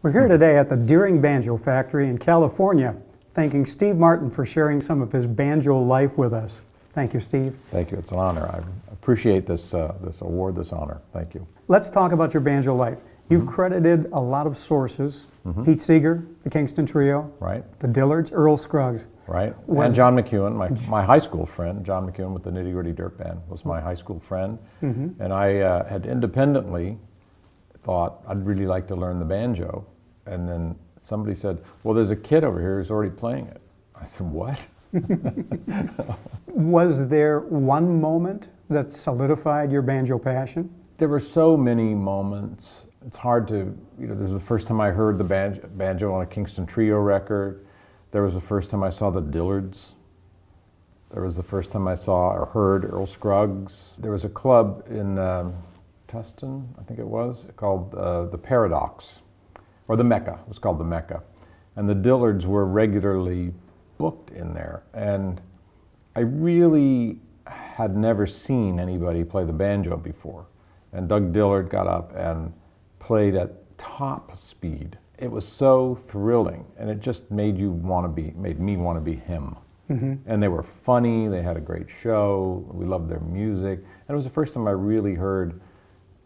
We're here today at the Deering Banjo Factory in California, thanking Steve Martin for sharing some of his banjo life with us. Thank you, Steve. Thank you. It's an honor. I appreciate this award, this honor. Thank you. Let's talk about your banjo life. You've credited a lot of sources. Pete Seeger, the Kingston Trio. Right. The Dillards, Earl Scruggs. Right. And John McEwen, my high school friend, John McEwen with the Nitty Gritty Dirt Band, was my high school friend. And I had independently thought I'd really like to learn the banjo. And then somebody said, well, there's a kid over here who's already playing it. I said, what? Was there one moment that solidified your banjo passion? There were so many moments. It's hard to, this is the first time I heard the banjo on a Kingston Trio record. There was the first time I saw the Dillards. There was the first time I saw or heard Earl Scruggs. There was a club in Tustin, I think it was, called the Paradox, or the Mecca. It was called the Mecca. And the Dillards were regularly booked in there. And I really had never seen anybody play the banjo before. And Doug Dillard got up and played at top speed. It was so thrilling, and it just made me want to be him. And they were funny, they had a great show, we loved their music, and it was the first time I really heard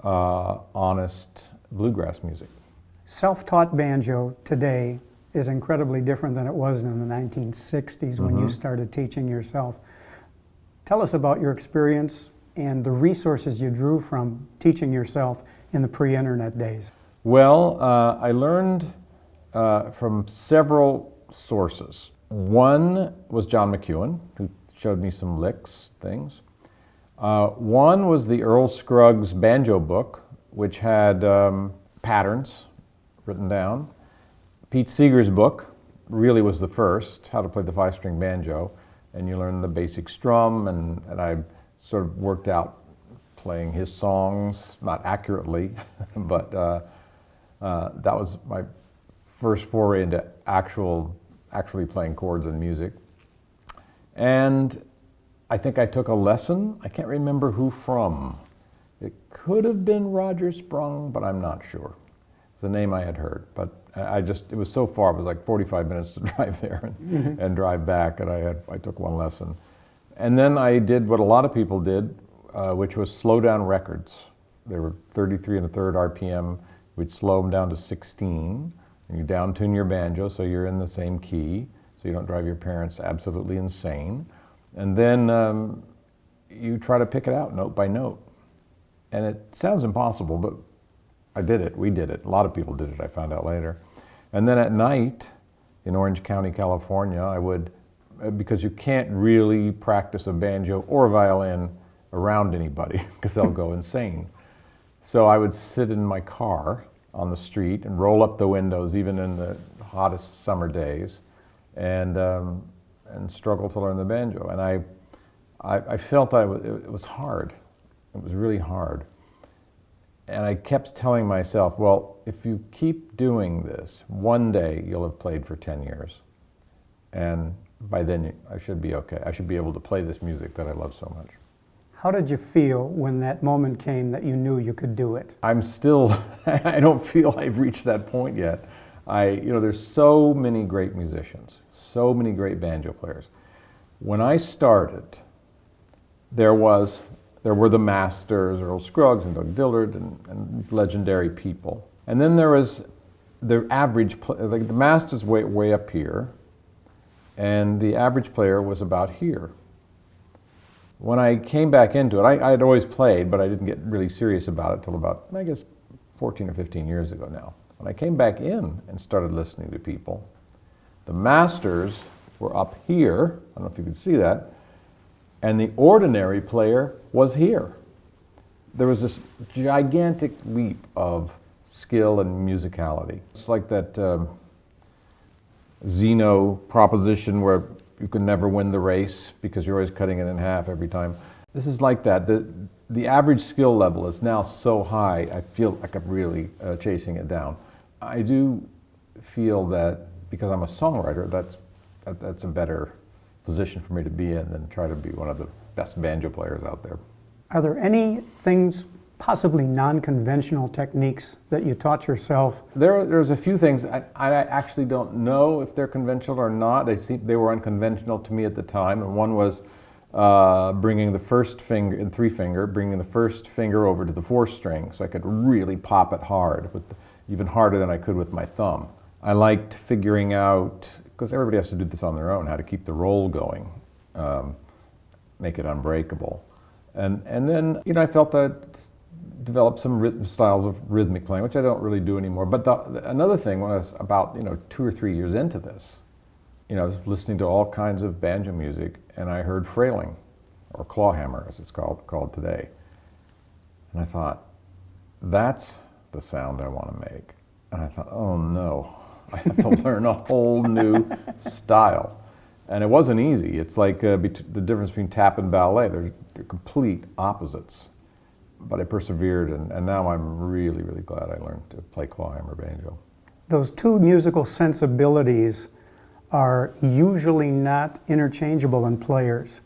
honest bluegrass music. Self-taught banjo today is incredibly different than it was in the 1960s when you started teaching yourself. Tell us about your experience and the resources you drew from teaching yourself in the pre-internet days. Well, I learned from several sources. One was John McEwen, who showed me some licks, things. One was the Earl Scruggs banjo book, which had patterns written down. Pete Seeger's book really was the first, How to Play the Five-String Banjo, and you learn the basic strum, and I sort of worked out playing his songs, not accurately, but that was my first foray into actually playing chords and music. And I think I took a lesson. I can't remember who from. It could have been Roger Sprung, but I'm not sure. It's a name I had heard, but it was so far, it was like 45 minutes to drive there and drive back, and I took one lesson. And then I did what a lot of people did, which was slow down records. They were 33 1/3 RPM. We'd slow them down to 16, and you down tune your banjo so you're in the same key, so you don't drive your parents absolutely insane. And then you try to pick it out note by note. And it sounds impossible, but I did it, we did it. A lot of people did it, I found out later. And then at night, in Orange County, California, I would, because you can't really practice a banjo or a violin around anybody, because they'll go insane. So I would sit in my car on the street and roll up the windows, even in the hottest summer days, and struggle to learn the banjo. And I felt it was hard. It was really hard. And I kept telling myself, well, if you keep doing this, one day you'll have played for 10 years. And by then I should be okay. I should be able to play this music that I love so much. How did you feel when that moment came that you knew you could do it? I'm still, I don't feel I've reached that point yet. There's so many great musicians, so many great banjo players. When I started, there were the masters, Earl Scruggs and Doug Dillard, and these legendary people. And then there was the average, like the masters way up here, and the average player was about here. When I came back into it, I had always played, but I didn't get really serious about it till about, I guess, 14 or 15 years ago now. When I came back in and started listening to people, the masters were up here, I don't know if you can see that, and the ordinary player was here. There was this gigantic leap of skill and musicality. It's like that Zeno proposition where you can never win the race because you're always cutting it in half every time. This is like that. The average skill level is now so high, I feel like I'm really chasing it down. I do feel that because I'm a songwriter, that's a better position for me to be in than try to be one of the best banjo players out there. Are there any things possibly non-conventional techniques that you taught yourself? There's a few things. I actually don't know if they're conventional or not. They were unconventional to me at the time, and one was bringing the first finger in 3-finger, bringing the first finger over to the 4th string, so I could really pop it hard, even harder than I could with my thumb. I liked figuring out, because everybody has to do this on their own, how to keep the roll going, make it unbreakable, and then I felt that developed some styles of rhythmic playing, which I don't really do anymore. But another thing was about 2 or 3 years into this, I was listening to all kinds of banjo music, and I heard frailing, or clawhammer as it's called today. And I thought, that's the sound I want to make. And I thought, oh no, I have to learn a whole new style. And it wasn't easy. It's like the difference between tap and ballet. They're complete opposites. But I persevered, and now I'm really, really glad I learned to play clawhammer banjo. Those two musical sensibilities are usually not interchangeable in players.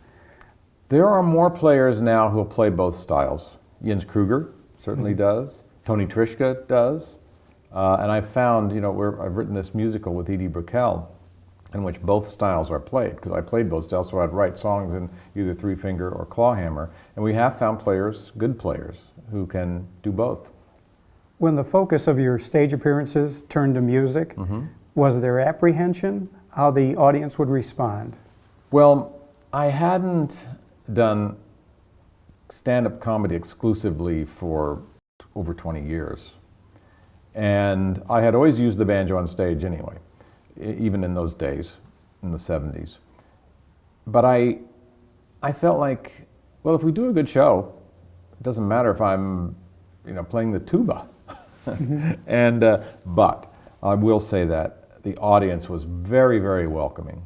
There are more players now who play both styles. Jens Kruger certainly does. Tony Trischka does. And I've found, I've written this musical with Edie Brickell in which both styles are played, because I played both styles, so I'd write songs in either 3-finger or clawhammer. And we have found players, good players, who can do both. When the focus of your stage appearances turned to music, was there apprehension how the audience would respond? Well, I hadn't done stand-up comedy exclusively for over 20 years. And I had always used the banjo on stage anyway, even in those days, in the 70s. But I felt like, well, if we do a good show, it doesn't matter if I'm, playing the tuba. But I will say that the audience was very, very welcoming.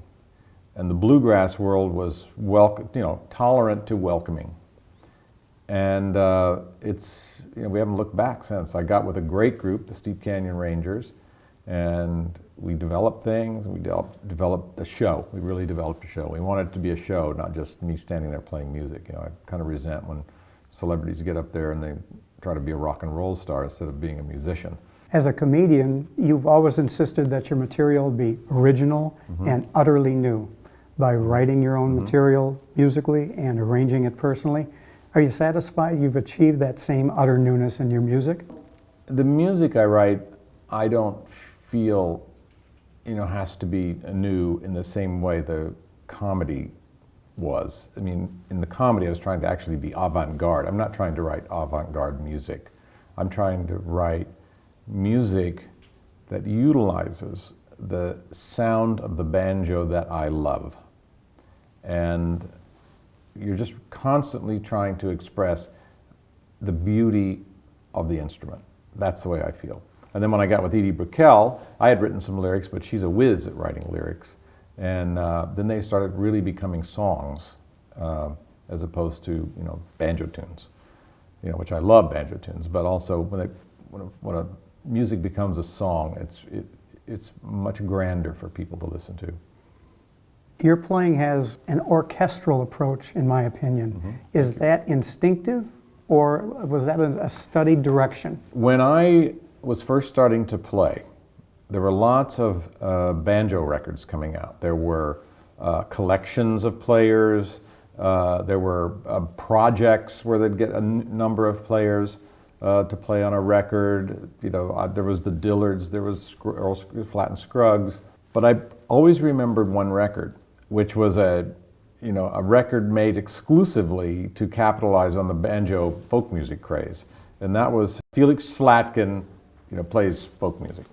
And the bluegrass world was tolerant to welcoming. And we haven't looked back since. I got with a great group, the Steep Canyon Rangers, and we developed things. We developed a show. We really developed a show. We wanted it to be a show, not just me standing there playing music. I kind of resent when celebrities get up there and they try to be a rock and roll star instead of being a musician. As a comedian, you've always insisted that your material be original and utterly new by writing your own material musically and arranging it personally. Are you satisfied you've achieved that same utter newness in your music? The music I write, I don't feel, has to be new in the same way the comedy was. I mean, in the comedy I was trying to actually be avant-garde. I'm not trying to write avant-garde music. I'm trying to write music that utilizes the sound of the banjo that I love. And you're just constantly trying to express the beauty of the instrument. That's the way I feel. And then when I got with Edie Brickell, I had written some lyrics, but she's a whiz at writing lyrics. And then they started really becoming songs as opposed to banjo tunes, which I love banjo tunes. But also when a music becomes a song, it's much grander for people to listen to. Your playing has an orchestral approach, in my opinion. Is that instinctive, or was that a studied direction? When I was first starting to play, there were lots of banjo records coming out. There were collections of players. There were projects where they'd get a number of players to play on a record. There was the Dillards, there was Earl Flatt and Scruggs. But I always remembered one record, which was a record made exclusively to capitalize on the banjo folk music craze. And that was Felix Slatkin, plays folk music.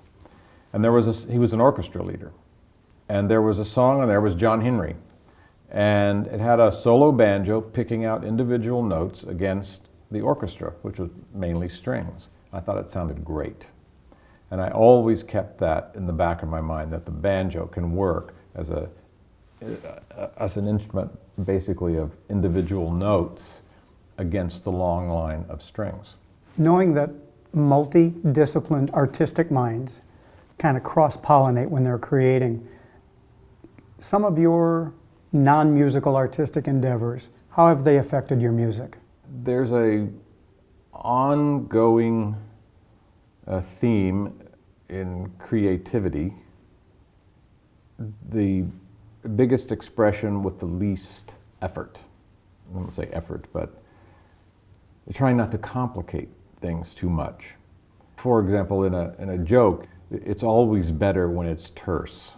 And he was an orchestra leader. And there was a song on there, was John Henry. And it had a solo banjo picking out individual notes against the orchestra, which was mainly strings. I thought it sounded great. And I always kept that in the back of my mind, that the banjo can work as an instrument basically of individual notes against the long line of strings. Knowing that multi-disciplined artistic minds kind of cross-pollinate when they're creating, some of your non-musical artistic endeavors, how have they affected your music? There's a ongoing theme in creativity, the biggest expression with the least effort. I won't say effort, but trying not to complicate things too much. For example, in a joke, it's always better when it's terse.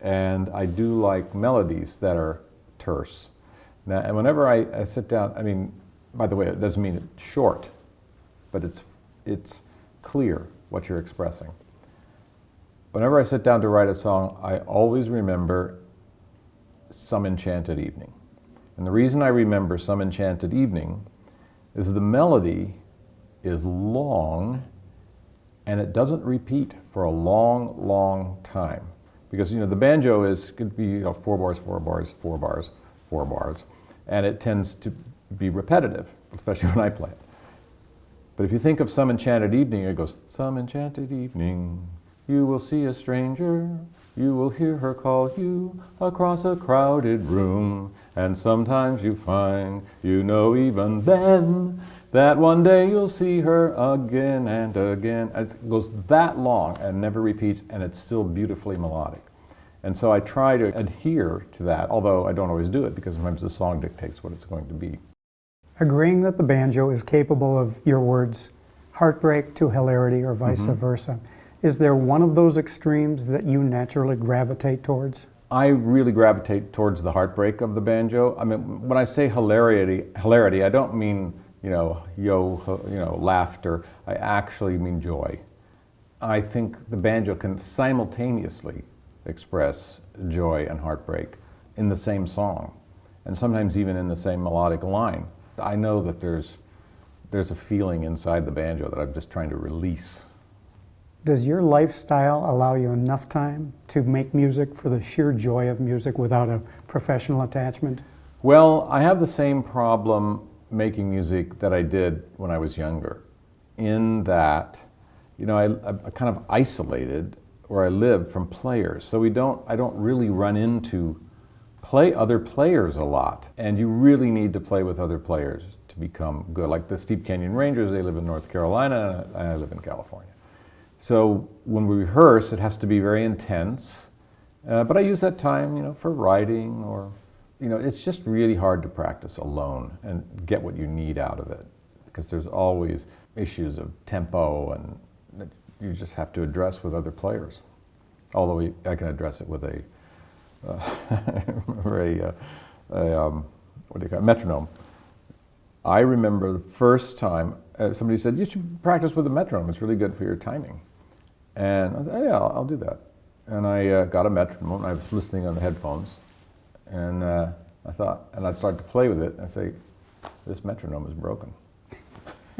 And I do like melodies that are terse. Now, and whenever I sit down, I mean, by the way, it doesn't mean it's short, but it's clear what you're expressing. Whenever I sit down to write a song, I always remember Some Enchanted Evening. And the reason I remember Some Enchanted Evening is the melody is long and it doesn't repeat for a long, long time. Because, the banjo could be 4 bars, 4 bars, 4 bars, 4 bars, and it tends to be repetitive, especially when I play it. But if you think of Some Enchanted Evening, it goes, some enchanted evening, you will see a stranger, you will hear her call you across a crowded room, and sometimes you find, even then, that one day you'll see her again and again. It goes that long and never repeats, and it's still beautifully melodic. And so I try to adhere to that, although I don't always do it because sometimes the song dictates what it's going to be. Agreeing that the banjo is capable of, your words, heartbreak to hilarity or vice versa, is there one of those extremes that you naturally gravitate towards? I really gravitate towards the heartbreak of the banjo. I mean, when I say hilarity, I don't mean, laughter. I actually mean joy. I think the banjo can simultaneously express joy and heartbreak in the same song, and sometimes even in the same melodic line. I know that there's a feeling inside the banjo that I'm just trying to release. Does your lifestyle allow you enough time to make music for the sheer joy of music without a professional attachment? Well, I have the same problem making music that I did when I was younger, in that, I'm kind of isolated where I live from players. So I don't really run into other players a lot. And you really need to play with other players to become good. Like the Steep Canyon Rangers, they live in North Carolina, and I live in California. So when we rehearse, it has to be very intense. But I use that time, for writing or, it's just really hard to practice alone and get what you need out of it. Because there's always issues of tempo and that you just have to address with other players. Although I can address it with a metronome. I remember the first time somebody said, you should practice with a metronome, it's really good for your timing. And I said, oh, yeah, I'll do that. And I got a metronome, and I was listening on the headphones, and I thought, and I'd start to play with it, and I'd say, this metronome is broken.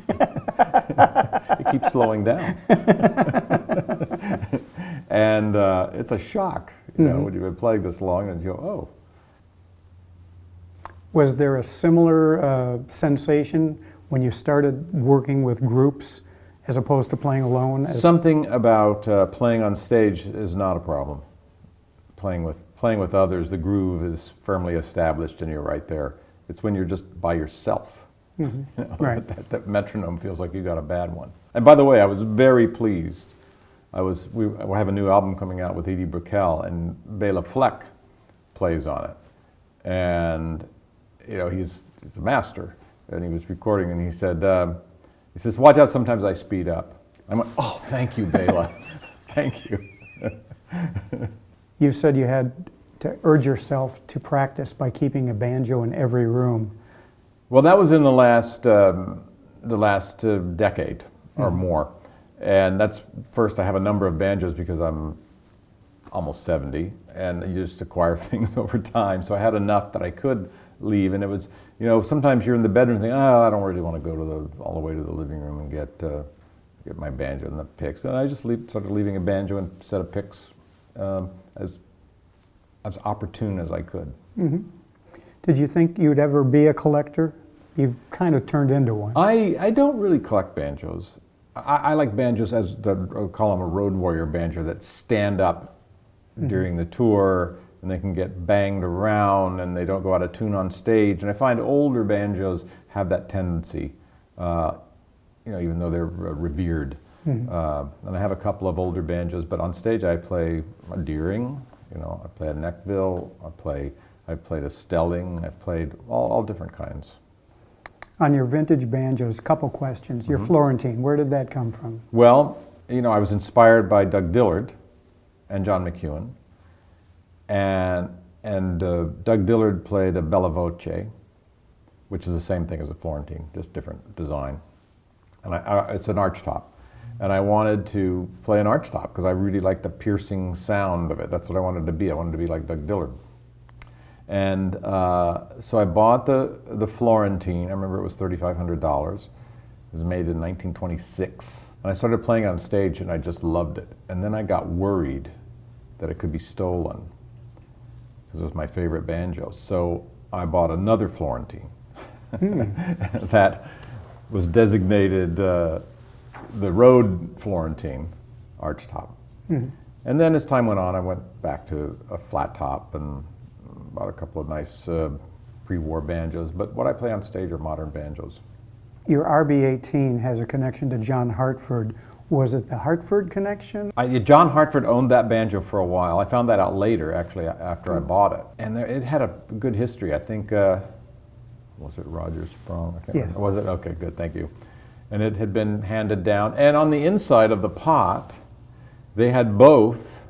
It keeps slowing down. And it's a shock, when you've been playing this long, and you go, oh. Was there a similar sensation when you started working with groups as opposed to playing alone? Something about playing on stage is not a problem. Playing with others, the groove is firmly established and you're right there. It's when you're just by yourself. Right. that metronome feels like you got a bad one. And by the way, I was very pleased. We have a new album coming out with Edie Brickell, and Bela Fleck plays on it. And he's a master. And he was recording, and he says, watch out, sometimes I speed up. I went, oh, thank you, Bela. Thank you. You said you had to urge yourself to practice by keeping a banjo in every room. Well, that was in the last decade or more. And that's, first, I have a number of banjos because I'm almost 70, and you just acquire things over time. So I had enough that I could leave, and it was, sometimes you're in the bedroom and think, oh, I don't really want to go all the way to the living room and get my banjo and the picks. And I just started leaving a banjo and set of picks as opportune as I could. Mm-hmm. Did you think you'd ever be a collector? You've kind of turned into one. I don't really collect banjos. I like banjos I call them a road warrior banjo that stand up during the tour, and they can get banged around and they don't go out of tune on stage. And I find older banjos have that tendency. even though they're revered. And I have a couple of older banjos, but on stage I play a Deering, I play a Neckville, I played a Stelling, I played all different kinds. On your vintage banjos, couple questions. Your Florentine, where did that come from? Well, I was inspired by Doug Dillard and John McEwen, and Doug Dillard played a Bella Voce, which is the same thing as a Florentine, just different design. And it's an archtop. And I wanted to play an archtop because I really liked the piercing sound of it. That's what I wanted to be. I wanted to be like Doug Dillard. And so I bought the Florentine. I remember it was $3,500. It was made in 1926. And I started playing on stage and I just loved it. And then I got worried that it could be stolen because it was my favorite banjo. So I bought another Florentine that was designated the Road Florentine archtop. And then as time went on, I went back to a flat top and bought a couple of nice pre-war banjos. But what I play on stage are modern banjos. Your RB-18 has a connection to John Hartford. Was it the Hartford connection? John Hartford owned that banjo for a while. I found that out later, actually, after I bought it. And it had a good history. I think, was it Roger Sprung? I can't remember. Was it? Okay, good, thank you. And it had been handed down. And on the inside of the pot, they had both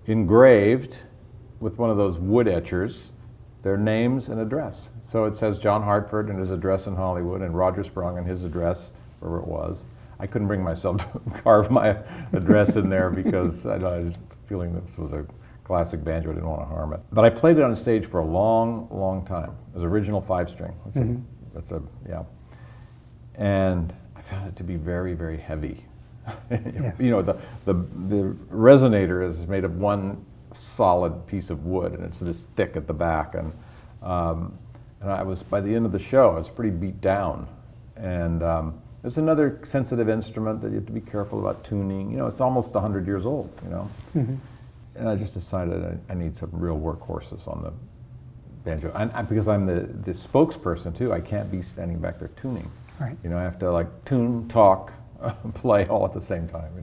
engraved with one of those wood etchers their names and address. So it says John Hartford and his address in Hollywood, and Roger Sprung and his address wherever it was. I couldn't bring myself to carve my address in there because I was feeling this was a classic banjo. I didn't want to harm it. But I played it on stage for a long, long time. It was original 5-string. Yeah. And I found it to be very, very heavy. Yes. The resonator is made of one solid piece of wood, and it's this thick at the back. And I was, by the end of the show, I was pretty beat down. And it's another sensitive instrument that you have to be careful about tuning. It's almost 100 years old, And I just decided I need some real workhorses on the banjo. And because I'm the spokesperson too, I can't be standing back there tuning. Right. I have to tune, talk, play all at the same time,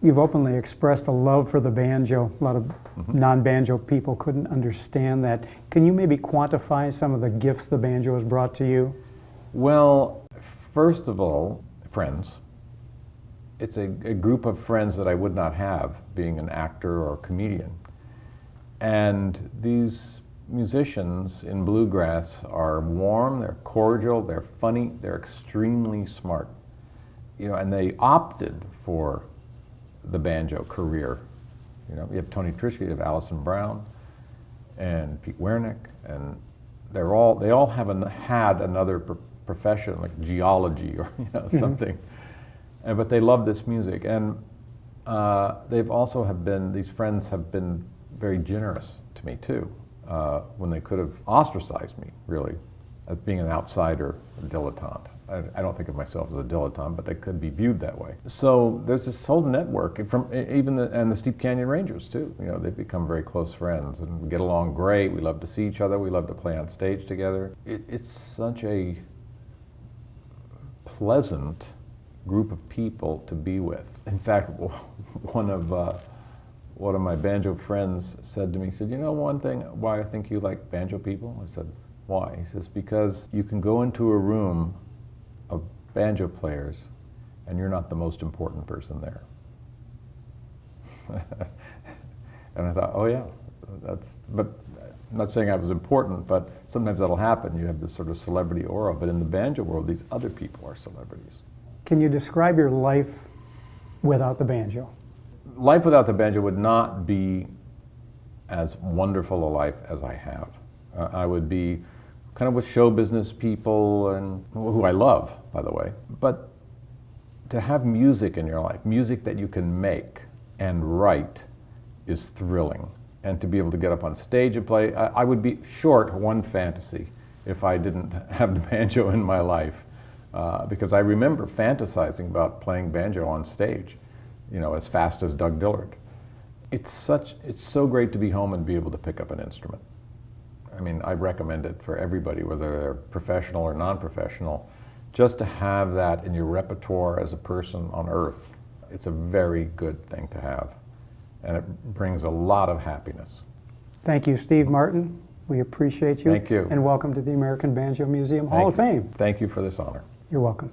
You've openly expressed a love for the banjo. A lot of non-banjo people couldn't understand that. Can you maybe quantify some of the gifts the banjo has brought to you? Well, first of all, friends. It's a group of friends that I would not have being an actor or comedian. And these musicians in bluegrass are warm, they're cordial, they're funny, they're extremely smart. And they opted for the banjo career. You have Tony Trischke, you have Alison Brown, and Pete Wernick, and they all had another profession like geology or something, but they love this music, and these friends have been very generous to me too, when they could have ostracized me really as being an outsider, a dilettante. I don't think of myself as a dilettante, but I could be viewed that way. So there's this whole network from the Steep Canyon Rangers too. They've become very close friends and we get along great. We love to see each other. We love to play on stage together. It's such a pleasant group of people to be with. In fact, one of my banjo friends said to me, he said, one thing why I think you like banjo people? I said, why? He says, because you can go into a room of banjo players and you're not the most important person there. And I thought, oh yeah, but I'm not saying I was important, but sometimes that'll happen. You have this sort of celebrity aura, but in the banjo world, these other people are celebrities. Can you describe your life without the banjo? Life without the banjo would not be as wonderful a life as I have. I would be kind of with show business people, and who I love, by the way. But to have music in your life, music that you can make and write, is thrilling. And to be able to get up on stage and play, I would be short one fantasy if I didn't have the banjo in my life. Because I remember fantasizing about playing banjo on stage, as fast as Doug Dillard. It's so great to be home and be able to pick up an instrument. I mean, I recommend it for everybody, whether they're professional or non-professional. just to have that in your repertoire as a person on earth, it's a very good thing to have. And it brings a lot of happiness. Thank you, Steve Martin. We appreciate you. Thank you. And welcome to the American Banjo Museum Hall of Fame. Thank you for this honor. You're welcome.